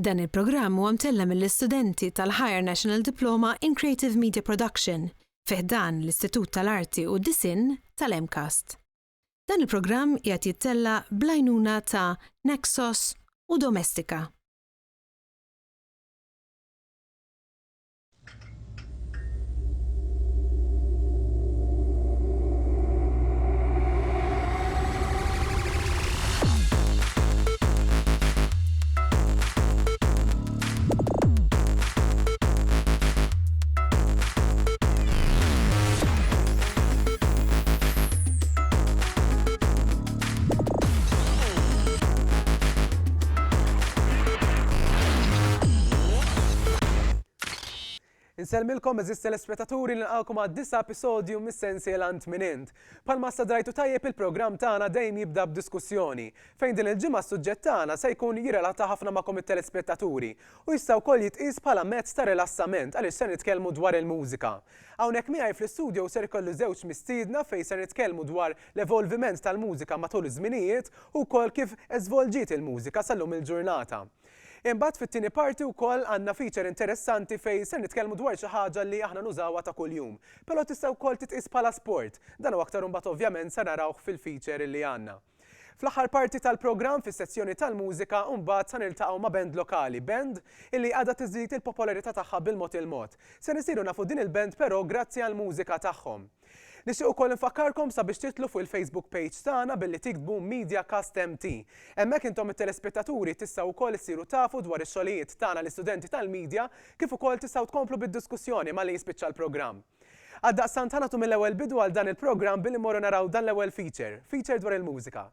Dan il-programm huwa mtellem mill-istudenti tal-Higher National Diploma in Creative Media Production fih dan l-Istitut tal-Arti u d-Disin tal-MCAST. Dan il-programm qiegħed jittella bl-għajnuna ta' Nexos u Domestika. Inselmilkom eżist telespettaturi li nilqawkom għad-9 episodju mis-sensiela Int Min Int. Palma stadrajtu tajjeb il-programm tagħna dejjem jibda b'diskussjoni fejn din il-ġimgħa s-suġġett tagħna se jkun jirrelata ħafna magħkom it-telespettaturi u jista' wkoll jitqies bħala mezz ta' rilassament għaliex se nitkellmu dwar il-mużika. Hawnhekk miegħi fl-istudju ser ikollu żewġ mistiedna fejn se nitkellmu dwar l-evolviment tal-mużika matul iż-żminijiet u wkoll kif eżvolġiet il-mużika sal-lum il-ġurnata. Imbagħad fit-tieni parti wkoll għandna feature interessanti fejn se nitkellmu dwar xi ħaġa li aħna nużawha ta' kuljum. Però tista' wkoll titqis bħala sport. Dan huwa aktar imbagħad ovvjament se narawh fil-feature li għandna. Fl-aħħar parti tal-programm fis-sezzjoni tal-mużika mbagħad se niltaqgħu ma' band lokali, band illi għadha tiżdied il-popolarità tagħha bil-mod il-mod. Se nisiru nafu din il-band però grazzi għall-mużika tagħhom. Nixtieq ukoll infakkarkom sabiex titlu fuq il-Facebook page tagħna billi tiktbu MCAST MT. Hemmhekk intom it-telespettaturi tistgħu wkoll issiru tafu dwar ix-xogħlijiet tagħna l-istudenti tal-medja kif ukoll tistgħu tkomplu bid-diskussjoni malli jispiċċa l-programm. Għaddaqstant ħanatu mill-ewwel bidu għal dan il-programm billi mmorru naraw dan l-ewwel feature dwar il-mużika.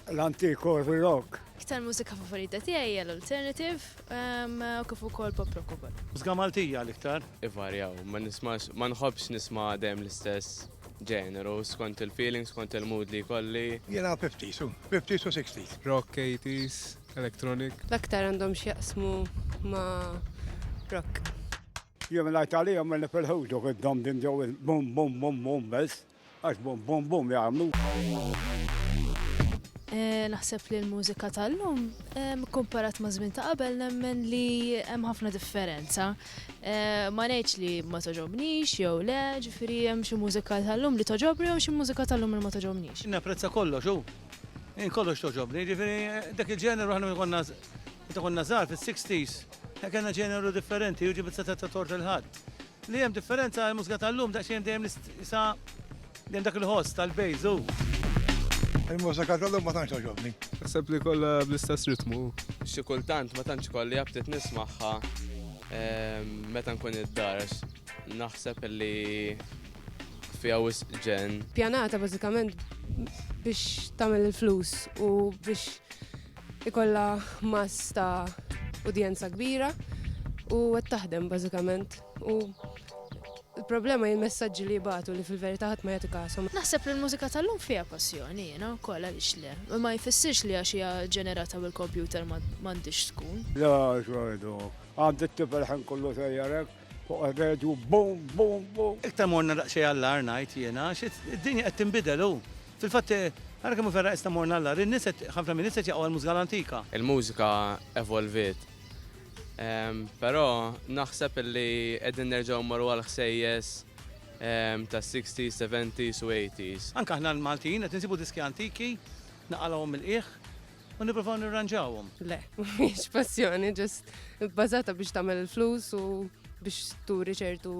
L-antiku rock. Iktar mużika favorita tiegħi hija l-alternative u kif ukoll pop rock ukoll. Mużika Maltija l-iktar. Ivarjaw, ma nħobbx nisma' dejjem l-istess ġeneru skont il-feelings, skont il-mood li jkolli. Jiena 50s u 60s. Rock, 80s, electronic. L-aktar għandhom x'jaqsmu ma' rock. Jien ngħid għalihom milli fil-ħuġu għiddhom din ġew bum bum bum bum bes. Għax bum bum bum jagħmlu. Naħseb li l-mużika tal-lum komparat ma' żmien ta' qabel nemmen li hemm ħafna differenza. Ma ngħidx li ma toġobnix jew le, ġifieri hemm xi mużika tal-lum li toġobni jew xi mużika tal-lum li ma toġobnix. Napprezza kollox hu. Kollox toġobni, ġifieri dak il-ġeneru aħna konna żgħar fis-60s, kellna ġeneru differenti u ġibet seta' torġa' l-ħadd. Li hemm differenza l-mużika tal-lum daqsxejn dejjem dejjem dak il-ħoss tal-bejż hu. Il-mużika tal-lum ma tantx toġobni. Naħseb li kollha bl-istess ritmu. Xi kultant ma tantx kolli jabtet nismagħha meta nkun id-dar naħseb li fiha wisq ġen. Pjanata bażikament biex tagħmel il-flus u biex ikollha mass ta' udjenza kbira u qed taħdem bażikament. Il-problema il-messaġġi li jibgħatu li fil-verità ħadd ma jagħti kasom. Naħseb li l-mużika tal-lum fiha passjoni, wkoll għaliex le. Ma jfissirx li għax hija ġenerata bil-kompjuter m'għandix tkun. La xwajdu. Għandi t-tifel ħin kollu sejjarek fuq ir-redju bum bum bum. Iktar morna daqsxejn allar ngħid jiena, id-dinja qed tinbidel hu. Fil-fatt ara kemm ferraqisna morna allar, in-nies ħafna minn nies qed jaqgħu l-mużika l-antika. Il-mużika evolvit. Però naħseb li qegħdin nerġgħu mmorru għal ħsejjes ta' 60s, 70s u 80s. Anke aħna l-Maltin qed insibu diski antiki, naqalhom il-qiegħ u nippruvaw nirranġawhom. Le, mhix passjoni, ġust bbażata biex tagħmel il-flus u biex turi ċertu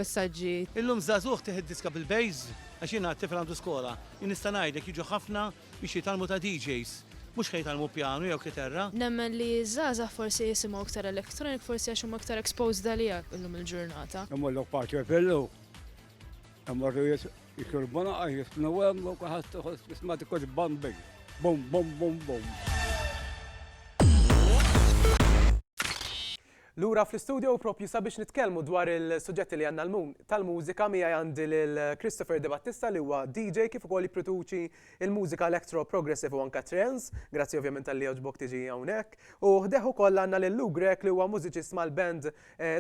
messaġġi. Illum żagħżugħ tieħed diska bil-bejż għax jiena tifel għandu skola. Jien nista' ngħidlek jiġu ħafna biex jitalmu ta' DJs. Mhux ħejtalmu pjanu jew kiterra. Nemmen li żgħażagħ forsi jisimgħu aktar electronic, forsi għax huma aktar exposed għalija llum il-ġurnata. Imollok paċi pillu. Imorru jikrbuna jisnu hemm u ħadd isma' tikkoġ bombing. Bum bum bum bum. Lura fl-istudio propju sabiex nitkellmu dwar il-suġġetti li għandna tal-mużika miegħi għandi lil Christopher De Battista li huwa DJ kif ukoll jipproduċi il-mużika electro progressive u anke trance, grazzi ovvjament tal-li għoġbok tiġi hawnhekk. U ħdeħ ukoll għandna lil Lou Grek li huwa mużiċist mal-band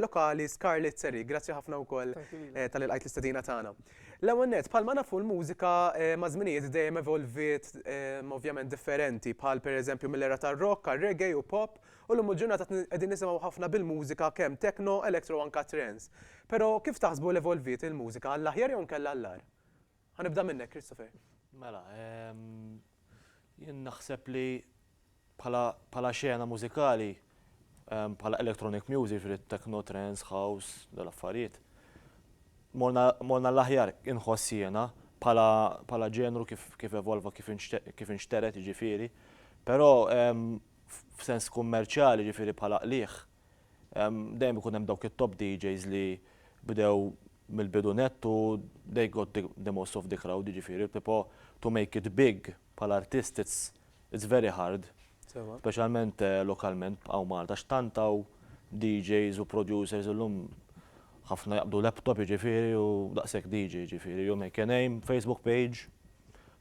lokali Scarlet Seri. Grazzi ħafna wkoll tal-ilqajt l-istedina tagħna. L-ewwel nett, bħalma nafu l-mużika ma' żminijiet dejjem evolvit ovvjament differenti, bħal pereżempju mill-era tar-rock, reggae u pop, u l-lum il-ġurnata qegħdin nisimgħu ħafna bil-mużika kemm techno, electro anka trance. Però kif taħsbu l-evolvit il-mużika għall-aħjar jew nkella għall-ar? Ħanibda minnek, Christopher. Mela, jien naħseb li bħala xena mużikali, bħala electronic music, techno, trance, house, dal-affarijiet, morna l-aħjar inħossijena bħala ġenru kif evolva, kif inxteret ġifiri, pero f'sens kummerċjali ġifiri bħala qliħ, dejjem ikun hemm dawk it-top DJs li bdew mill-bidu net u they got the most of the crowd ġifiri, people to make it big bħala artist it's very hard, speċjalment lokalment għaw Malta x'tantaw DJs u producers illum ħafna jaqbdu laptop ġifiri u daqshekk DJ ġifiri, you make a name, Facebook page,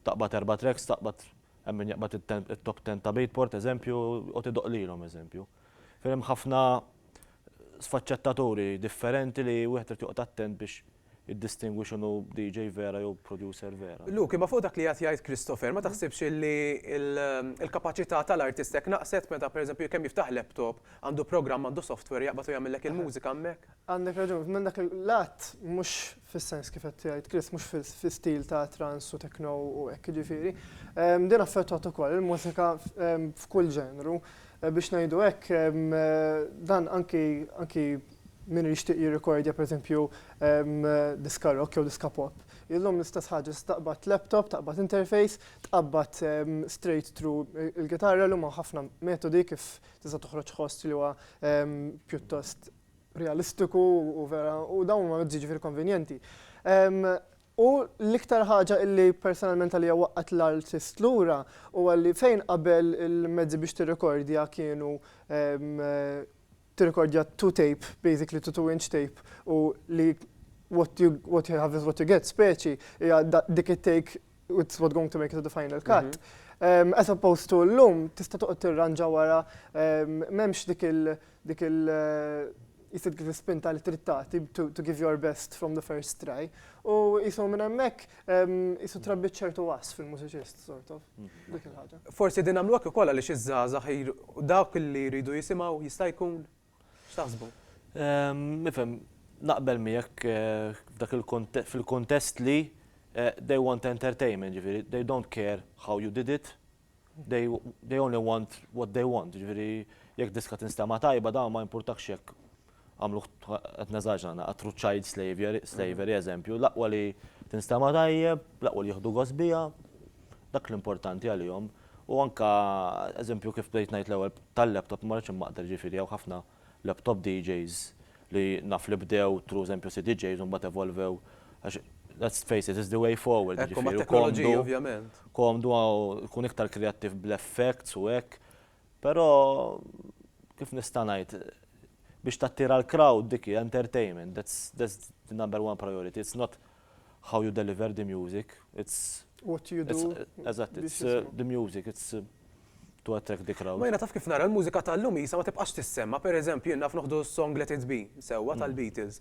taqbad 4 tracks, taqbad min jaqbad it-top 10 ta' Beatport, eżempju, u tidoq lilhom eżempju. Hemm ħafna sfaċċettaturi differenti li wieħed irid joqgħod attent biex jiddistingwix inu DJ vera jew producer vera. Luki, ma fuq dak li qed jgħid Christopher, ma taħsibx li l-kapaċità tal-artistek naqset meta pereżempju kemm jiftaħ laptop, għandu programm, għandu software jaqbad u jagħmellek il-mużika hemmhekk? Għandek raġun, minn dak il-lat mhux fis-sens kif qed jgħid Chris, mhux fis-stil ta' trance u techno u hekk jiġifieri. Din affettwat ukoll il-mużika f'kull ġenru biex ngħidu hekk dan anki min jixtieq jirrekordja pereżempju diska rock jew diska pop. Illum l-istess ħaġa taqbad laptop, taqbad interface, taqbad straight through il-gitarra l huma ħafna metodi kif tista' toħroġ ħost li huwa pjuttost realistiku u vera u dawn huma mezzi ġifieri konvenjenti. U l-iktar ħaġa illi personalment għalija waqqat l-artist lura u għalli fejn qabel il-mezzi biex tirrekordja kienu tirrekordja 2-tape, basically 2-inch tape, u li what you have is what you get, speċi, dik it-take, it's what going to make it to the final cut. As opposed to l-lum, tista' toqgħod tirranġa wara, m'hemmx dik il jisid spinta li trittati to give your best from the first try. U jisu minn hemmhekk jisu trabbi ċertu was fil-mużiċist, sort of. Dik il-ħaġa. Forsi din nagħmlu hekk ukoll għaliex iż-żgħażagħ dawk li jridu jisimgħu jista' jkun x'taħsbu? Nifhem, naqbel miegħek fil-kontest li they want entertainment, ġifieri, they don't care how you did it, they only want what they want, ġifieri jekk diska tinstema' tajba dan ma jimpurtax jekk għamlu qed neżaġġana għatru child slavery eżempju, l-aqwa li tinstema' tajjeb, l-aqwa li jieħdu gost biha, dak l-importanti għalihom. U anke eżempju kif bdejt ngħid l-ewwel tal-laptop ma rridx immaqdar ġifieri hawn ħafna laptop DJs li naf li bdew tru eżempju CDJs u mbagħad evolvew għax let's face it, it's the way forward. Ekku ma' teknoloġija ovvjament. Komdu kun iktar kreattiv bl-effects u hekk, però kif nista' ngħid biex tattira l-crowd dik entertainment, that's the number one priority. It's not how you deliver the music, it's what you do. It's the music, it's to attract the crowd. Ma jiena taf kif nara l-mużika tal-lum jisa ma tibqax tissemma, pereżempju jien naf noħdu song Let It Be sewwa tal-Beatles.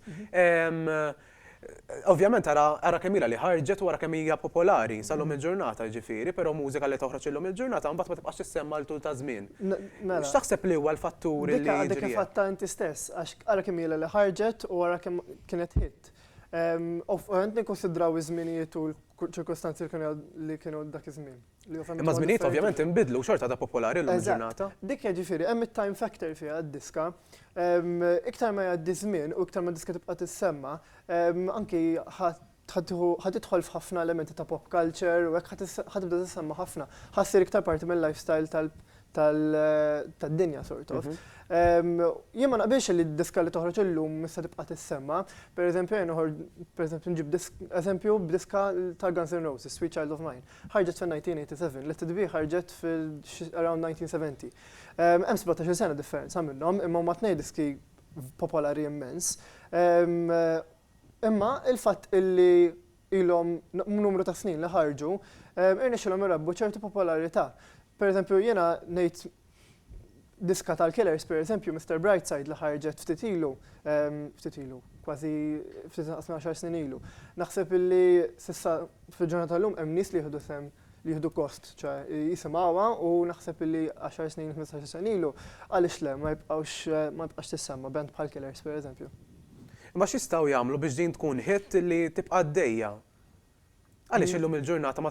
Ovvjament ara kemm ilha li ħarġet wara kemm hija popolari sal-lum il-ġurnata ġifieri, però mużika li toħroġ illum il-ġurnata mbagħad ma tibqax tissemma l-tul ta' żmien. X'taħseb li huwa l-fattur li jiġri? Dik fatta inti stess, għax ara kemm ilha li ħarġet u ara kemm kienet hit. Ovvjament nikkonsidraw iż-żminijiet u l-ċirkostanzi li kienu dak iż-żmien. Imma żminijiet ovvjament inbidlu xorta ta' popolari llum il-ġurnata. Dik ġifieri hemm it-time factor fiha d-diska. Iktar ma jgħaddi żmien u iktar ma diska tibqa' tissemma, anki ħadidħol f'ħafna elementi ta' pop culture u hekk ħatibda tissemma ħafna. Ħassir iktar parti mill-lifestyle tad-dinja sort of. Jien ma naqbilx li d-diska li toħroġ illum issa tibqa' tissemma. Pereżempju jien nġib eżempju b'diska ta' Guns N' Roses, Sweet Child of Mine. Ħarġet fil-1987, Let It Be ħarġet around 1970. Hemm 17 sena differenza minnhom, imma huma tnejn diski popolari immens. Imma il-fatt illi ilhom numru ta' snin li ħarġu, irnexxilhom irabbu ċertu popolarità. Pereżempju jiena ngħid diska tal-Killers, pereżempju Mr. Brightside li ħarġet ftit ilu, kważi ftit inqas minn 10 snin ilu. Naħseb illi s'issa fil-ġurnata llum hemm nies li jieħdu sem li jieħdu kost, jisimgħuha u naħseb illi 10 snin, 15 sena ilu għaliex le ma jibqax tissemma band bħal Killers pereżempju. Ma x'jistgħu jagħmlu biex din tkun hit li tibqa' għaddejja? Għaliex illum il-ġurnata ma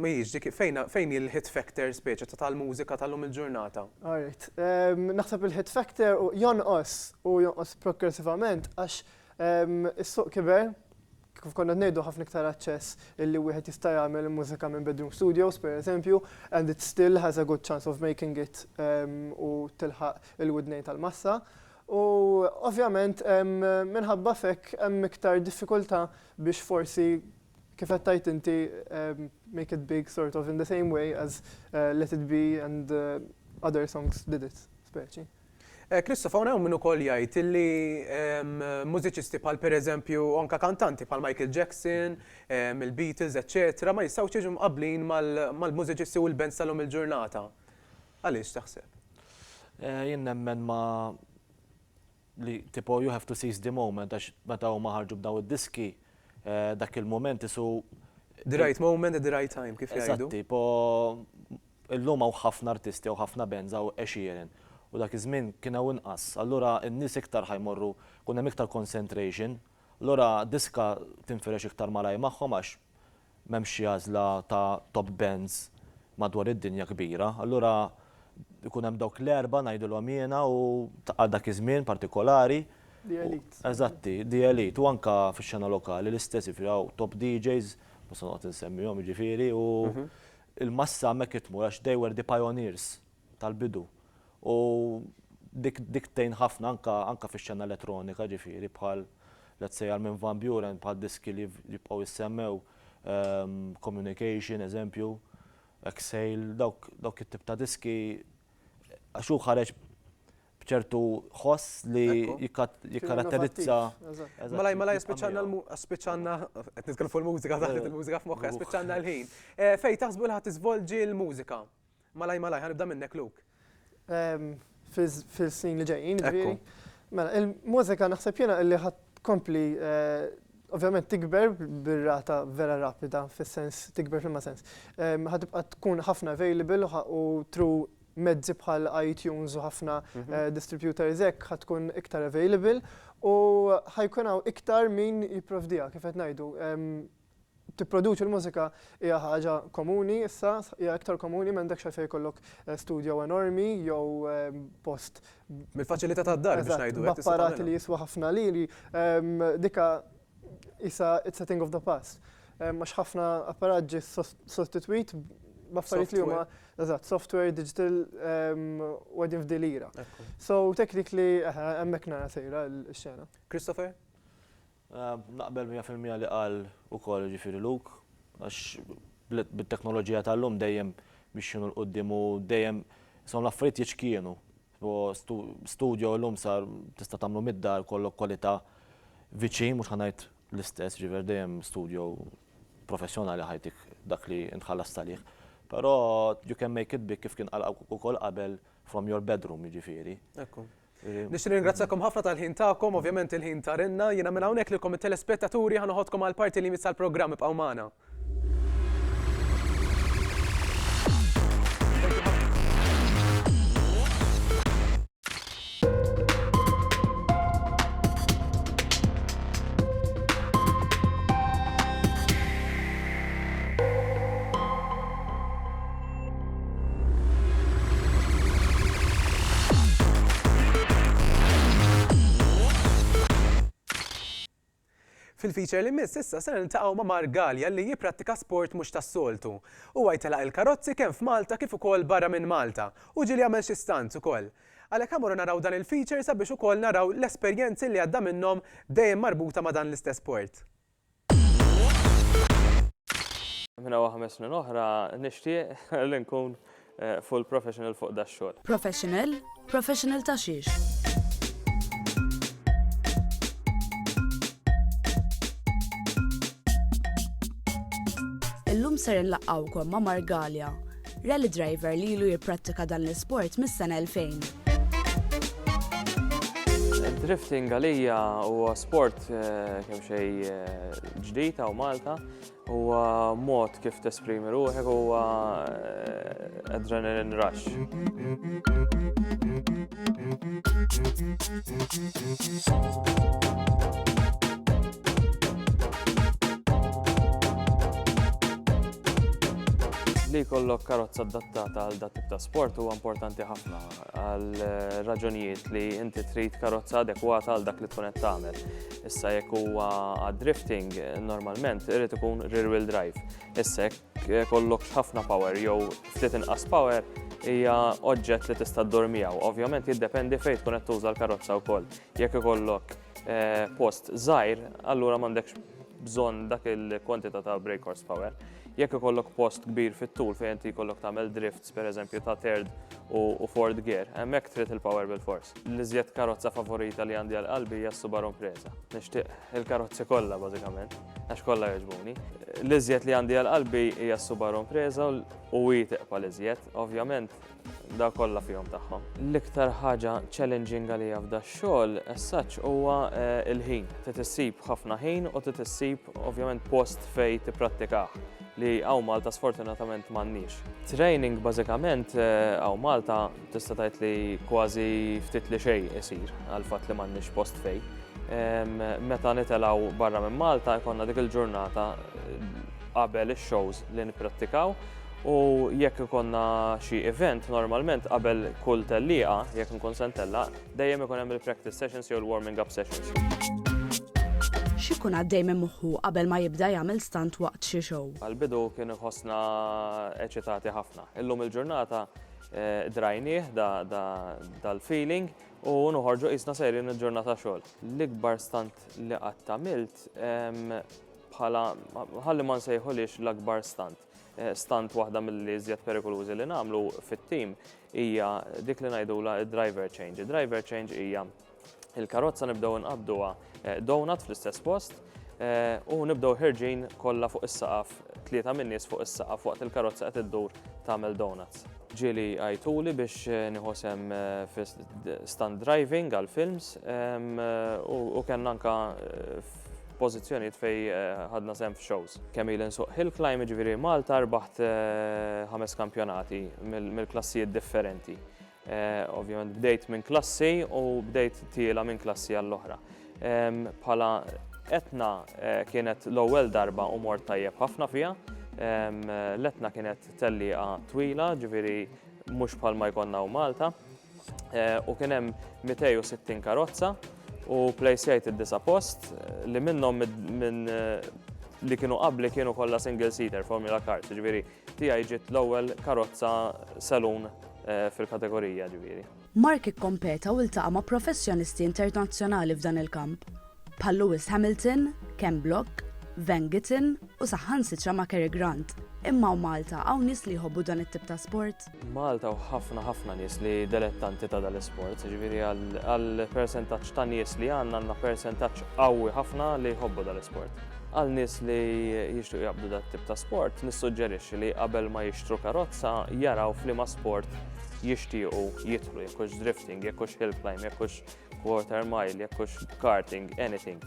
jiġ dik fejn il-hit factor speċi tal-mużika tal-lum il-ġurnata? Alright. Naħseb il-hit factor jonqos progressivament għax is-suq kiber. Kif konna ngħidu ħafna iktar aċċess illi wieħed jista' jagħmel mużika minn bedroom studios pereżempju, and it still has a good chance of making it u tilħaq il-widnejn tal-massa. U ovvjament minħabba fekk hemm iktar diffikultà biex forsi kif qed tgħid inti make it big sort of in the same way as Let It Be and other songs did it, speċi. Kristof, hawn hawn min ukoll jgħid illi mużiċisti bħal pereżempju anke kantanti bħal Michael Jackson, il-Beatles, eċċetera, ma jistgħux jiġu mqabblin mal-mużiċisti u l-bands tal-lum il-ġurnata. Għaliex taħseb? Jien nemmen ma li tipo you have to seize the moment għax meta huma ħarġu b'daw id-diski dak il-moment isu the right moment at the right time kif jgħidu. Tipo illum hawn ħafna artisti u ħafna bands hawn għexieren. U dak iż-żmien kien hawn inqas. Allura n-nies iktar ħajmorru kun hemm iktar concentration. Allura diska tinferex iktar malaj magħhom għax m'hemm xi għażla ta' top bands madwar id-dinja kbira. Allura ikun hemm dawk l-erba' ngħidulhom jiena u għal dak iż-żmien partikolari. The Elite. Eżatti, The Elite. U anke fix-xena lokali l-istess ifraw top DJs, ma se noqgħod insemmihom jiġifieri u il-massa hemmhekk itmur għax they were the pioneers tal-bidu. U dik tgħin ħafna anke fix-xena elettronika ġifieri bħal let's say għal minn Van Buren bħal diski li jibqgħu jissemmew Communication eżempju, Exhale, dawk it-tip ta' diski għax hu ħareġ b'ċertu ħoss li jikkaratterizza. Malaj spiċċanna qed nitkellmu fuq il-mużika daħlet il-mużika f'moħħha spiċċanna l-ħin. Fejn taħsbu li ħadd tiżvolġi l-mużika? Malaj ħanibda minnek Luke. Fil-snin li ġejjin, ġifieri. Mela, il-mużika naħseb jiena li ħadd tkompli ovvjament tikber bir-rata vera rapida fis-sens tikber fil-ma sens. Ħatibqa' tkun ħafna available u through mezzi bħal iTunes u ħafna distributors hekk ħad tkun iktar available u ħajkun hawn iktar min jipprovdiha kif qed ngħidu. Tipproduċi l-mużika hija ħaġa komuni issa, hija iktar komuni m'għandekx għalfejn jkollok studio enormi jew post. Mill-faċilità tad-dar biex ngħidu hekk. B'apparati li jiswa ħafna liri, dika issa it's a thing of the past. Għax ħafna apparat ġie sostitwit b'affarijiet li huma software, digital u għadin f'dilira. So technically hemmhekk nara sejra l-xena. Christopher? Naqbel 100% li qal ukoll ġifieri Luke, għax bit-teknoloġija tal-lum dejjem biex jienu l-qudiem u dejjem l-affarijiet jiġkienu. Studio llum sar tista' tagħmlu mid-dar kollok kwalità viċin mhux ħanajt l-istess, ġifier dejjem studio professjonali ħajtik dak li nħallas talih. Però you can make it big kif kien qal ukoll qabel from your bedroom jiġifieri. Nixtieq ringrazzakom ħafna tal-ħin tagħkom, ovvjament il-ħin tarinna, jiena minn hawnhekk lilkom it-telespettaturi ħanoħodkom għal parti li jmiss tal-programm ibqgħu magħna. Fil-feature li miss issa se niltaqgħu ma' Margalja li jipprattika sport mhux tas-soltu. Huwa jtelaq il-karozzi kemm f'Malta kif ukoll barra minn Malta u ġieli jagħmel xi stunts ukoll. Għalhekk ħammorru naraw dan il-feature sabiex ukoll naraw l-esperjenzi li għadda minnhom dejjem marbuta ma' dan l-istess sport. Minna 5 snin oħra nixtieq li nkun full professional fuq da x-xogħol. Professional? Professional ta' xiex? Illum ser nlaqqawkom ma' Margalja, rally driver li ilu jipprattika dan l-isport mis-sena 2000. Drifting għalija huwa sport kemm xejn ġdid u Malta, huwa mod kif tesprimi ruħek, huwa adrenaline rush. Li jkollok karozza adattata għal dat tip ta' sport huwa importanti ħafna għal raġunijiet li inti trid karozza adekwata għal dak li tkun qed tagħmel. Issa jekk huwa għad-drifting normalment irid ikun rear wheel drive. Issa jekk kollok ħafna power jew ftit inqas power hija oġġett li tista' ddur miegħu. Ovvjament jiddependi fejn tkun qed tuża l-karozza wkoll. Jekk ikollok post żgħir, allura m'għandekx bżonn dak il-kwantità ta' brake horsepower. Jekk ikollok post kbir fit-tul fejn inti jkollok tagħmel drifts pereżempju ta' third u fourth gear, hemmhekk trid il-power bil-fors. L-iżjed karozza favorita li għandi għall-qalbi hija Subaru Impreza. Nixtieq il-karozzi kollha bażikament, għax kollha jogħġbuni. L-iżjed li għandi għall-qalbi hija Subaru Impreza u wieteq l-iżjed, ovvjament da kollha fihom tagħhom. L-iktar ħaġa challenging għalija f'da x-xogħol as such huwa l-ħin. Trid issib ħafna ħin u trid issib ovvjament post fejn tipprattikah li għaw Malta sfortunatament m'għandniex. Training bażikament għaw Malta tista' tgħid li kważi ftit li xejn isir għal fatt li m'għandniex post fejn. Meta nitilgħu barra minn Malta jkollna dik il-ġurnata qabel ix-shows li nipprattikaw u jekk ikonna xi event normalment qabel kull tellieqa jekk nkun se ntellaq dejjem ikun hemm il-practice sessions jew il-warming up sessions. X'ikun għaddej minn moħħu qabel ma jibda jagħmel stunt waqt xi show? Għal-bidu kien iħossna eċitati ħafna. Illum il-ġurnata drajnieh dal-feeling u noħorġu qisna sejrin il-ġurnata xogħol. L-ikbar stunt li qatt għamilt bħala ħalli ma nsejħulix l-akbar stunt. Stunt waħda mill-iżjed perikolużi li nagħmlu fit-tim hija dik li ngħidula driver change. Driver change hija il-karozza nibdew nqabduha donut fl-istess post u nibdew ħirġin kollha fuq is-saqaf, tlieta minn nies fuq is-saqaf waqt il-karozza qed iddur tagħmel donuts. Ġieli għajtuli biex nieħu sem fi stunt driving għal films u kellna anke pożizzjonijiet fejn ħadna sem f'shows. Kemm ili nsuq hill climb ġifieri Malta rbaħt 5 kampjonati mill-klassijiet differenti. Ovvjament bdejt minn klassi u bdejt tiela minn klassi għall-oħra. Bħala etna kienet l-ewwel darba u mort tajjeb ħafna fiha. L-etna kienet tellieqa twila, ġifieri mhux bħalma jkollna u Malta. U kien hemm 260 karozza u plejsejt id-disa post li minnhom minn li kienu qabli kienu kollha single seater Formula Cars, ġifieri tiegħi ġiet l-ewwel karozza saloon fil-kategorija ġifieri. Mark ikkompeta u iltaqa' ma' professjonisti internazzjonali f'dan il-kamp. Bħal Lewis Hamilton, Ken Block, Van Gittin u saħħansitra ma' Cary Grant. Imma u Malta hawn nies li jħobbu dan it-tip ta' sport? Malta u ħafna nies li dilettanti ta' dal-isport, ġifieri għal persentaġġ ta' nies li għandna persentaġġ qawwi ħafna li jħobbu dal-isport. Għal nies li jixtiequ jaqbdu dat tip ta' sport, nissuġġerixxi li qabel ma jixtru karozza jaraw f'liema sport jixtiequ jidħlu, jekkux drifting, jekkux hill climb, jekkux quarter mile, jekkux karting, anything.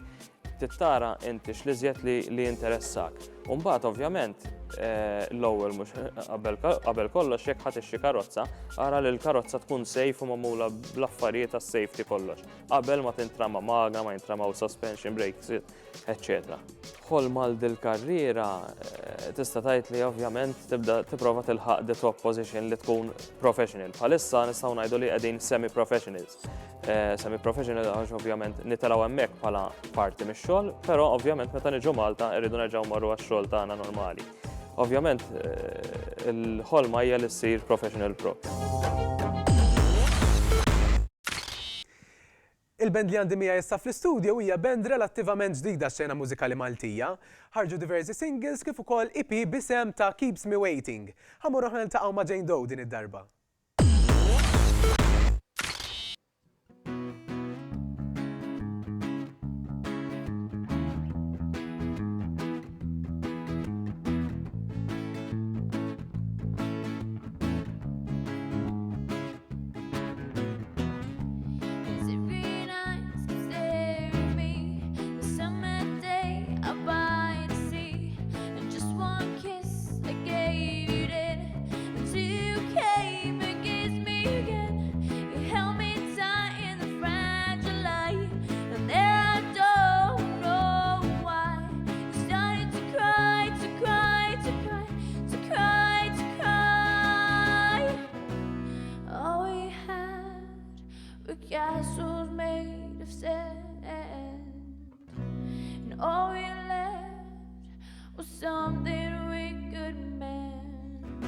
Tittara inti x'liżjed li interessak. U mbagħad ovvjament l-ewwel mhux qabel kollox jekk ħadd ixtri karozza, ara li l-karozza tkun safe u magħmula bl-affarijiet tas-safety kollox. Qabel ma tintrama magna, ma jintramaw suspension brakes, etc. Ħolma dil-karriera tista' tgħid li ovvjament tibda tipprova tilħaq the top position li tkun professional. Bħalissa nistgħu ngħidu li qegħdin semi-professionals. Semi-professional għax ovvjament nitilgħu hemmhekk bħala parti mix-xogħol, però ovvjament meta niġu Malta rridu nerġgħu marru għax-xogħol tagħna normali. Ovvjament il-ħolma hija li ssir professional pro. Il-band li għandi miegħi issa fl-istudju hija band relattivament ġdida x-xena mużikali Maltija. Ħarġu diversi singles kif ukoll EP b'isem ta' Keeps Me Waiting. Ħammurru ħna niltaqgħu ma' Jane Doe din id-darba. castles made of sand, and all we left was something we could mend.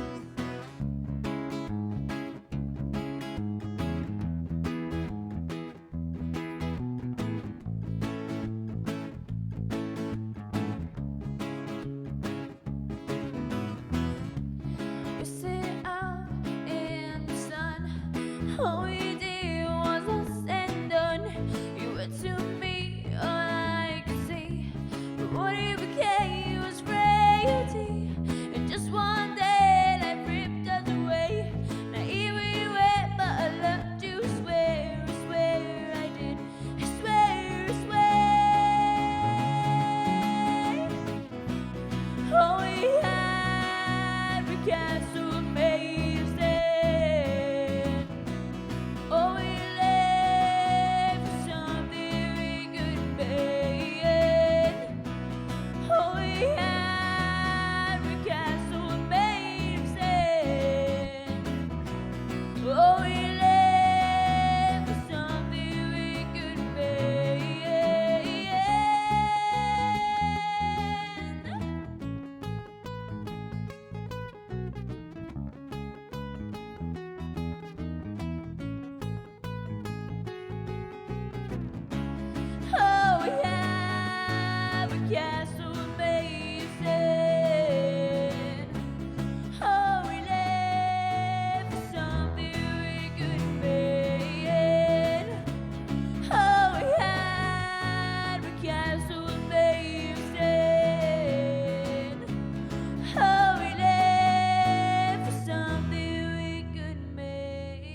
We sit out in the sun. All we did was us and done. You were to me all I could see, but what it became was frailty. And just one day life ripped us away. Now here we were, but I loved you. Swear, I swear I did. I swear, I swear. All we had were castles made of sand. All we left was something we could mend. All we had were castles made of sand. All we left was something we could mend. Oh, we have a castle made of sand. Oh, we left for something we could mend. Oh, we had a castle made of sand. Oh, we left for something we could mend.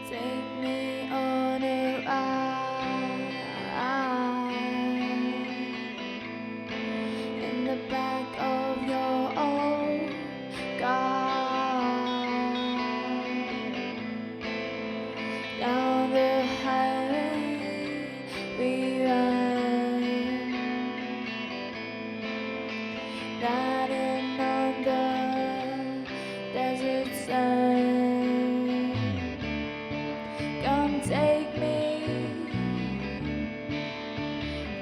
Take me on a ride in the back of your old car, down the highway we run, riding on the desert sun. Come take me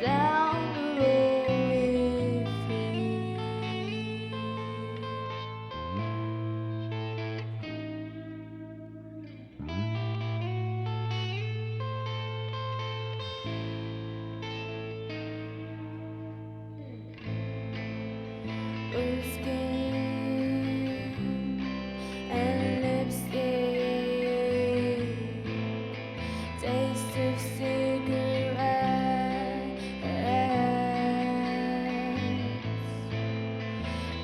down the road with you. Blue skin and lipstick, taste of cigarettes,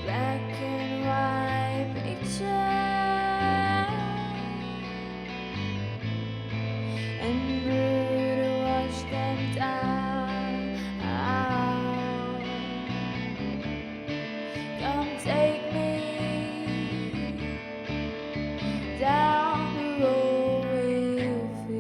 black and white pictures, and blue to wash them down. Come take me down the road with you.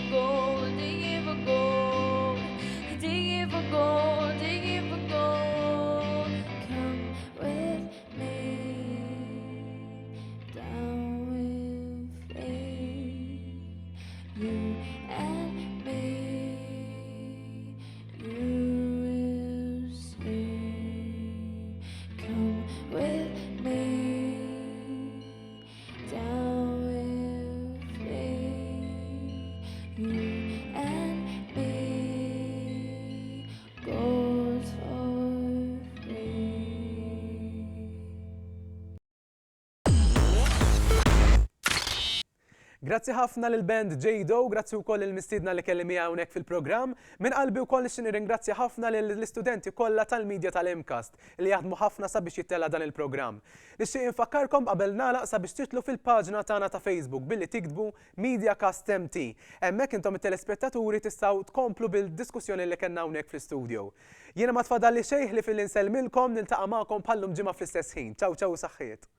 gold, digging for gold. Grazzi ħafna lil band J-Do, grazzi wkoll il-mistiedna li kelli miegħi hawnhekk fil-programm. Minn qalbi wkoll nixtieq nirringrazzja ħafna lill-istudenti kollha tal-Media tal-MCAST li jaħdmu ħafna sabiex jittella dan il-programm. Nixtieq infakkarkom qabel nagħlaq sabiex titlu fil-paġna tagħna ta' Facebook billi tiktbu MediaCast MT. Hemmhekk intom it-telespettaturi tistgħu tkomplu bil-diskussjoni li kellna hawnhekk fl-istudio. Jiena ma tfadalli xejn li fil-insellmilkom niltaqa' magħkom bħallum ġimgħa fl-istess ħin. Ċaw ċaw saħħiet.